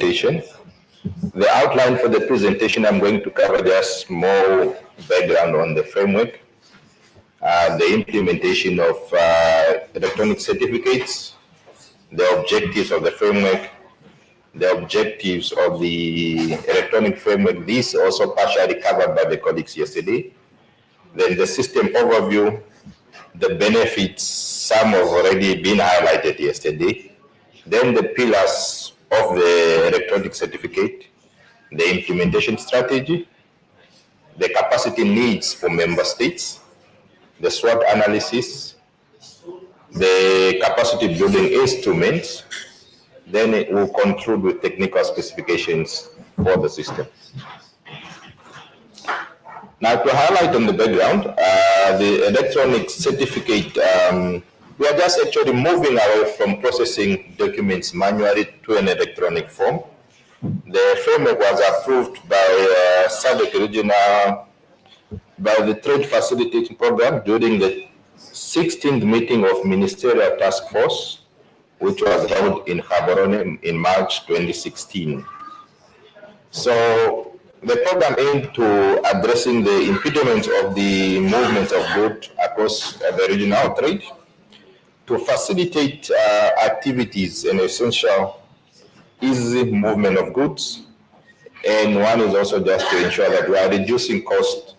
presentation. The outline for the presentation, I'm going to cover just more background on the framework, the implementation of electronic certificates, the objectives of the framework, the objectives of the electronic framework. This also partially covered by the colleagues yesterday. Then the system overview, the benefits, some have already been highlighted yesterday. Then the pillars of the electronic certificate, the implementation strategy, the capacity needs for member states, the SWOT analysis, the capacity building instruments. Then it will conclude with technical specifications for the system. Now, to highlight on the background, the electronic certificate, we are just actually moving away from processing documents manually to an electronic form. The framework was approved by SADC regional, by the Trade Facilitating Program during the 16th meeting of Ministerial Task Force, which was held in Gaborone in March 2016. So the program aimed to addressing the impediments of the movement of goods across the regional trade, to facilitate activities and essential easy movement of goods. And one is also just to ensure that we are reducing cost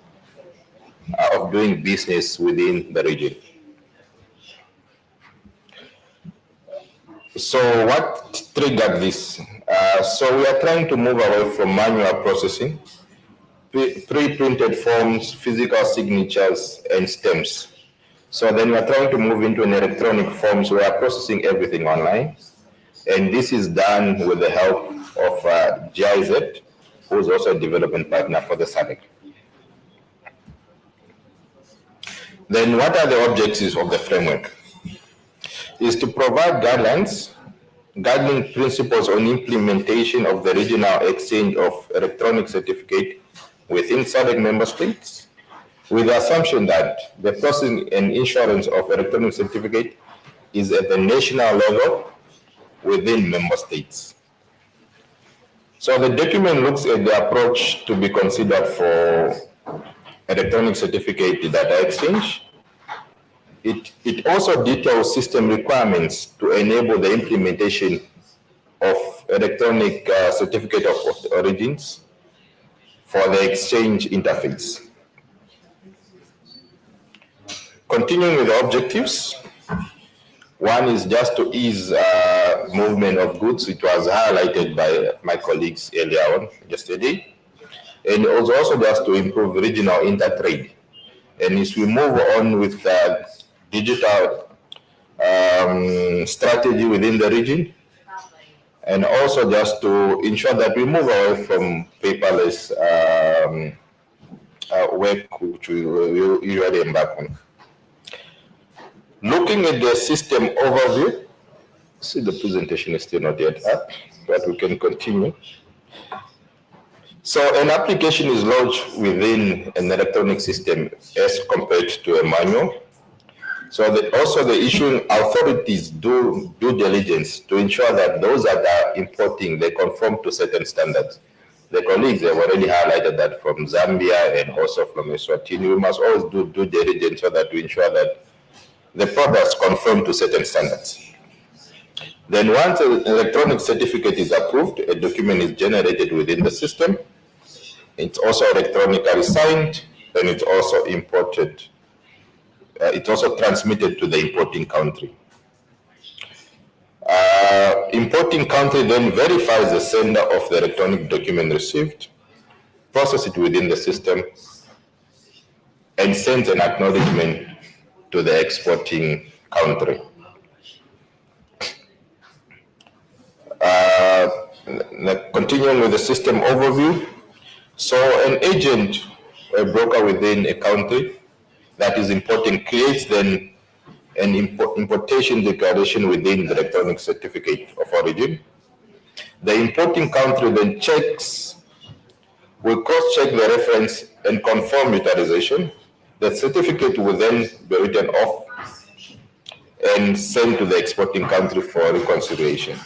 of doing business within the region. So what triggered this? So we are trying to move away from manual processing, pre-printed forms, physical signatures, and stamps. So then we are trying to move into an electronic form, so we are processing everything online. And this is done with the help of GIZ, who is also a development partner for the SADC. Then what are the objectives of the framework? Is to provide guidelines, guiding principles on implementation of the regional exchange of electronic certificate within SADC member states, with the assumption that the processing and insurance of electronic certificate is at the national level within member states. So the document looks at the approach to be considered for electronic certificate data exchange. It also details system requirements to enable the implementation of electronic certificate of origins for the exchange interface. Continuing with the objectives, one is just to ease movement of goods. It was highlighted by my colleagues earlier on yesterday. And it was also just to improve regional intertrade. And as we move on with digital strategy within the region, and also just to ensure that we move away from paperless work, which we will usually embark on. Looking at the system overview, see the presentation is still not yet up, but we can continue. So an application is lodged within an electronic system as compared to a manual. So also the issuing authorities do due diligence to ensure that those that are importing, they conform to certain standards. The colleagues have already highlighted that from Zambia and also from Eswatini. We must always do due diligence so that we ensure that the products conform to certain standards. Then once an electronic certificate is approved, a document is generated within the system. It's also electronically signed, and it's also imported. It's also transmitted to the importing country. Importing country then verifies the sender of the electronic document received, process it within the system, and sends an acknowledgement to the exporting country. Continuing with the system overview. So an agent, a broker within a country that is importing, creates then an importation declaration within the electronic certificate of origin. The importing country then will cross-check the reference and confirm utilization. The certificate will then be written off and sent to the exporting country for reconciliation.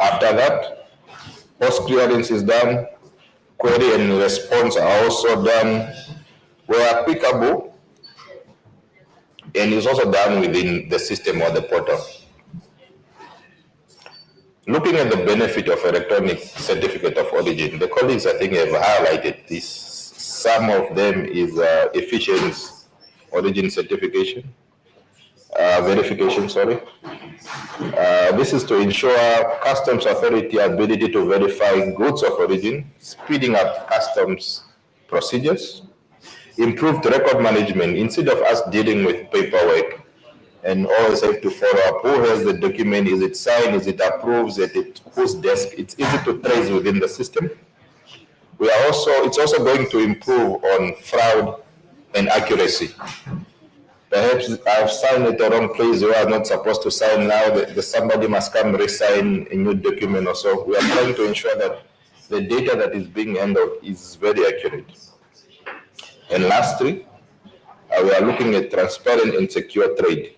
After that, Post clearance is done. Query and response are also done where applicable, and is also done within the system or the portal. Looking at the benefit of electronic certificate of origin, the colleagues I think have highlighted this. Some of them is efficient origin verification. This is to ensure customs authority ability to verify goods of origin, speeding up customs procedures, improved record management. Instead of us dealing with paperwork and always have to follow up who has the document, is it signed, is it approved, is it whose desk, it's easy to trace within the system. It's also going to improve on fraud and accuracy. Perhaps I've signed at the wrong place where I'm not supposed to sign now, somebody must come re-sign a new document or so. We are trying to ensure that the data that is being handled is very accurate. And lastly, we are looking at transparent and secure trade.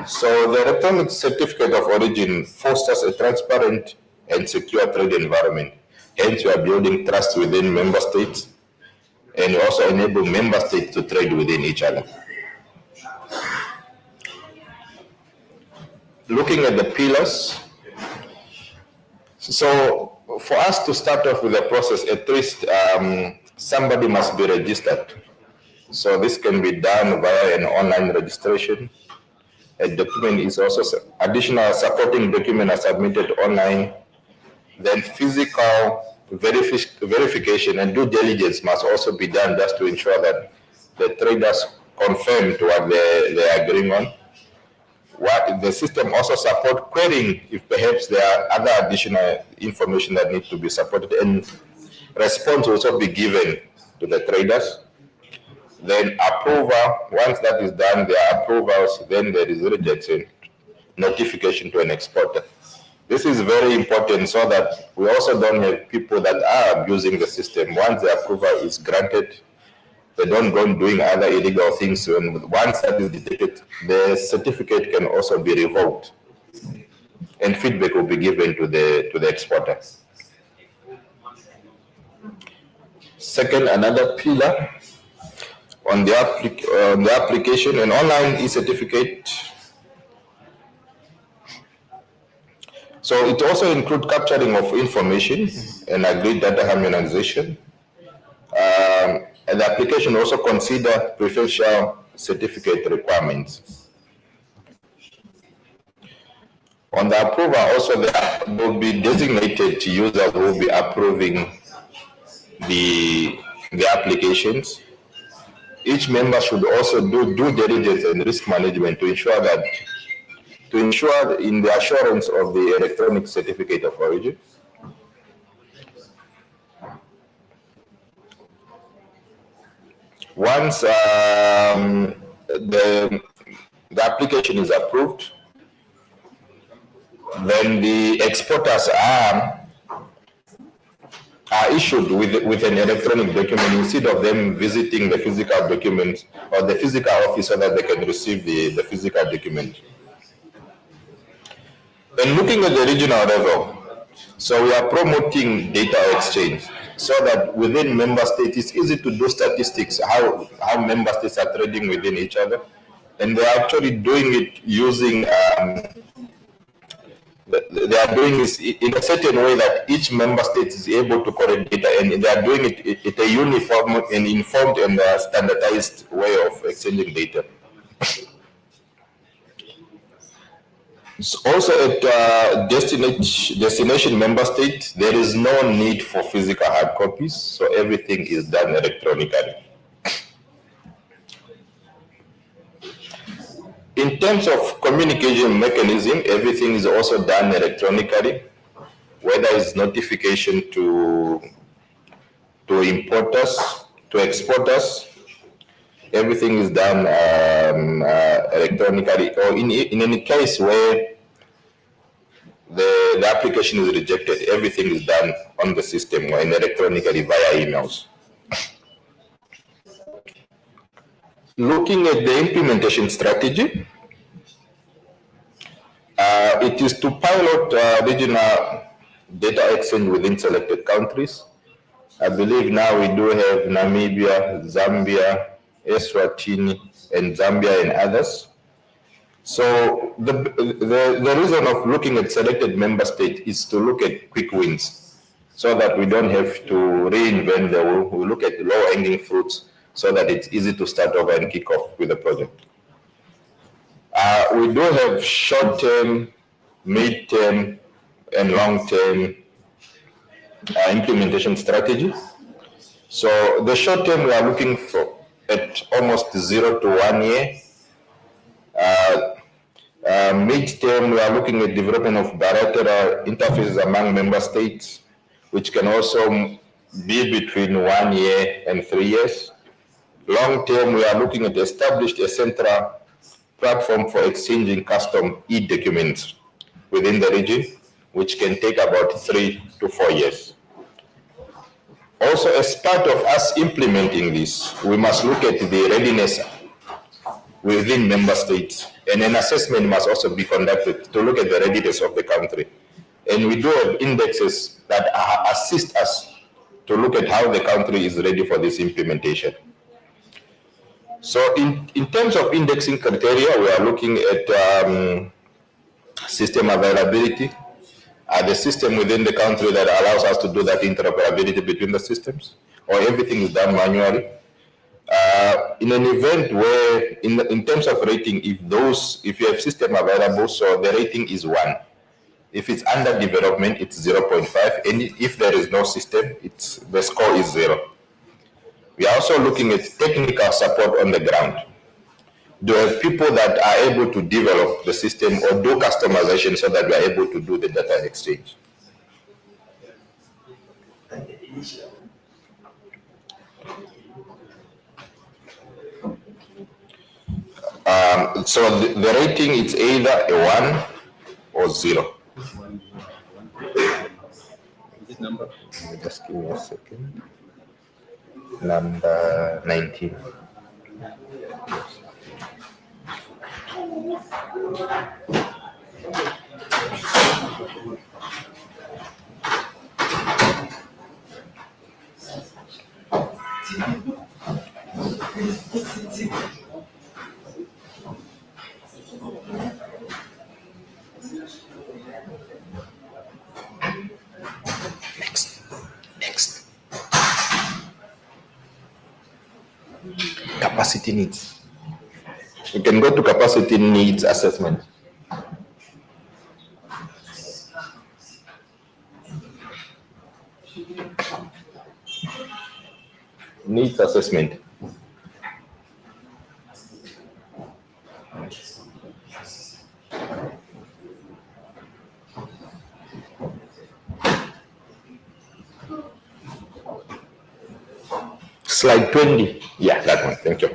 So the electronic certificate of origin fosters a transparent and secure trade environment. Hence, we are building trust within member states, and we also enable member states to trade within each other. Looking at the pillars, so for us to start off with the process, at least somebody must be registered. So this can be done via an online registration. A document is also additional supporting document are submitted online. Then physical verification and due diligence must also be done just to ensure that the traders confirm to what they are agreeing on. What the system also support querying if perhaps there are other additional information that need to be supported, and response will also be given to the traders. Then approval, once that is done, there are approvals, then there is rejection, notification to an exporter. This is very important so that we also don't have people that are abusing the system. Once the approval is granted, they don't go doing other illegal things. And once that is detected, the certificate can also be revoked, and feedback will be given to the exporter. Second, another pillar on the application, an online e-certificate. So it also includes capturing of information and agreed data harmonization. And the application also consider preferential certificate requirements. On the approval, also there will be designated user who will be approving the applications. Each member should also do due diligence and risk management to ensure in the assurance of the electronic certificate of origin. Once the application is approved, then the exporters are issued with an electronic document instead of them visiting the physical document or the physical office so that they can receive the physical document. Then looking at the regional level, so we are promoting data exchange so that within member states it's easy to do statistics, how member states are trading within each other, and they're actually doing it using they are doing this in a certain way that each member state is able to collect data, and they are doing it in a uniform and informed and standardized way of exchanging data. Also at destination member state, there is no need for physical hard copies, so everything is done electronically. In terms of communication mechanism, everything is also done electronically, whether it's notification to importers, to exporters, everything is done electronically, or in any case where the application is rejected, everything is done on the system and electronically via emails. Looking at the implementation strategy, it is to pilot regional data exchange within selected countries. I believe now we do have Namibia, Zambia, Eswatini, and Zambia and others. So the reason of looking at selected member states is to look at quick wins so that we don't have to reinvent the wheel. We look at low-hanging fruits so that it's easy to start over and kick off with the project. We do have short-term, mid-term, and long-term implementation strategy. So the short-term we are looking for at almost 0 to 1 year. Mid-term, we are looking at development of bilateral interfaces among member states, which can also be between 1 year and 3 years. Long-term, we are looking at established a central platform for exchanging custom e-documents within the region, which can take about 3 to 4 years. Also, as part of us implementing this, we must look at the readiness within member states, and an assessment must also be conducted to look at the readiness of the country. And we do have indexes that assist us to look at how the country is ready for this implementation. So in terms of indexing criteria, we are looking at system availability, the system within the country that allows us to do that interoperability between the systems, or everything is done manually. In an event where, in terms of rating, if you have system available, so the rating is 1. If it's under development, it's 0.5, and if there is no system, the score is 0. We are also looking at technical support on the ground. Do we have people that are able to develop the system or do customization so that we are able to do the data exchange? So the rating is either a 1 or 0. This number? Just give me a second. Number 19. Next. Capacity needs. We can go to capacity needs assessment. Needs assessment. Slide 20. Yeah, that one. Thank you.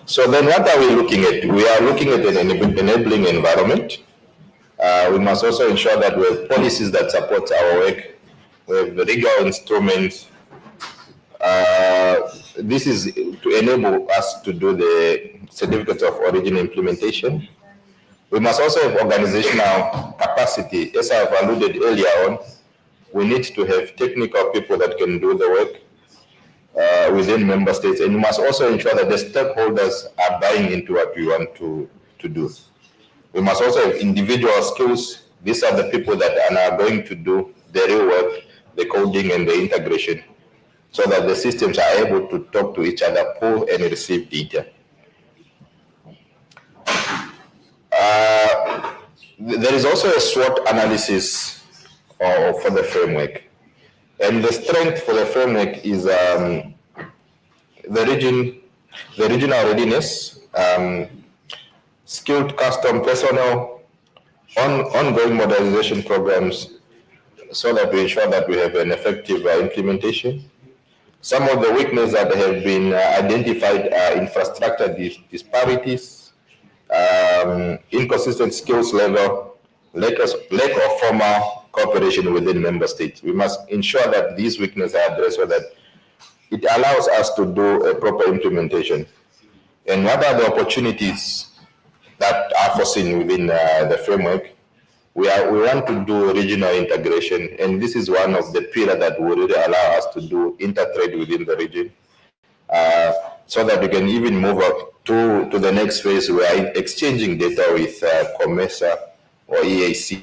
So then what are we looking at? We are looking at an enabling environment. We must also ensure that we have policies that support our work. We have legal instruments. This is to enable us to do the certificates of origin implementation. We must also have organizational capacity. As I've alluded earlier on, we need to have technical people that can do the work within member states, and we must also ensure that the stakeholders are buying into what we want to do. We must also have individual skills. These are the people that are going to do the real work, the coding and the integration, so that the systems are able to talk to each other, pull and receive data. There is also a SWOT analysis for the framework. And the strength for the framework is the regional readiness, skilled custom personnel, ongoing modernization programs, so that we ensure that we have an effective implementation. Some of the weaknesses that have been identified are infrastructure disparities, inconsistent skills level, lack of formal cooperation within member states. We must ensure that these weaknesses are addressed so that it allows us to do a proper implementation. And what are the opportunities that are foreseen within the framework? we want to do regional integration, and this is one of the pillars that will really allow us to do intertrade within the region, so that we can even move up to the next phase where exchanging data with COMESA or EAC